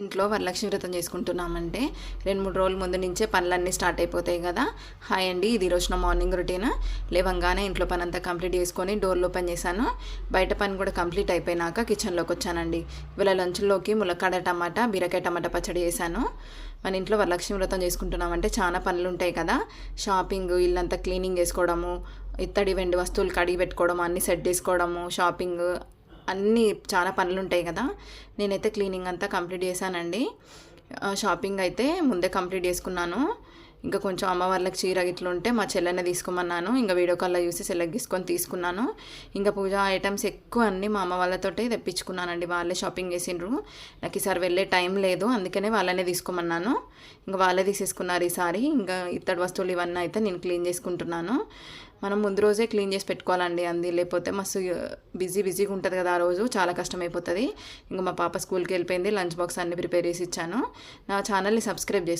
ఇంట్లో వరలక్ష్మి వ్రతం చేసుకుంటున్నామంటే 2-3 రోజుల ముందు నుంచే పనులన్నీ స్టార్ట్ అయిపోతాయి కదా. హాయ్ అండి, ఇది ఈరోజు నా మార్నింగ్ రొటీన్. లేవంగానే ఇంట్లో పని అంతా కంప్లీట్ చేసుకొని డోర్లు ఓపెన్ చేశాను. బయట పని కూడా కంప్లీట్ అయిపోయినాక కిచెన్లోకి వచ్చానండి. ఇవాళ లంచ్లోకి ములక్కాడ టమాటా, బీరకాయ టమాటా పచ్చడి చేశాను. మన ఇంట్లో వరలక్ష్మి వ్రతం చేసుకుంటున్నామంటే చాలా పనులు ఉంటాయి కదా. షాపింగ్, ఇల్లంతా క్లీనింగ్ చేసుకోవడము, ఇత్తడి వెండి వస్తువులు కడిగి పెట్టుకోవడం, అన్నీ సెట్ చేసుకోవడము, షాపింగ్ అన్నీ చాలా పనులు ఉంటాయి కదా. నేనైతే క్లీనింగ్ అంతా కంప్లీట్ చేశానండి. షాపింగ్ అయితే ముందే కంప్లీట్ చేసుకున్నాను. ఇంకా కొంచెం అమ్మవార్లకు చీర గిట్ల ఉంటే మా చెల్లెనే తీసుకోమన్నాను. ఇంకా వీడియో కాల్లో చూసి సెలెక్ట్ చేసుకొని తీసుకున్నాను. ఇంకా పూజ ఐటమ్స్ ఎక్కువ అన్నీ మా అమ్మ వాళ్ళతోటే తెప్పించుకున్నానండి. వాళ్ళే షాపింగ్ చేసిండ్రు. నాకు ఈసారి వెళ్ళే టైం లేదు, అందుకనే వాళ్ళనే తీసుకోమన్నాను. ఇంకా వాళ్ళే తీసేసుకున్నారు ఈసారి. ఇంకా ఇత్తడి వస్తువులు ఇవన్నీ అయితే నేను క్లీన్ చేసుకుంటున్నాను. మనం ముందు రోజే క్లీన్ చేసి పెట్టుకోవాలండి అంది, లేకపోతే మస్తు బిజీగా ఉంటుంది కదా. ఆ రోజు చాలా కష్టమైపోతుంది. ఇంకా మా పాప స్కూల్కి వెళ్ళిపోయింది. లంచ్ బాక్స్ అన్నీ ప్రిపేర్ చేసి ఇచ్చాను. నా ఛానల్ని సబ్స్క్రైబ్ చేసి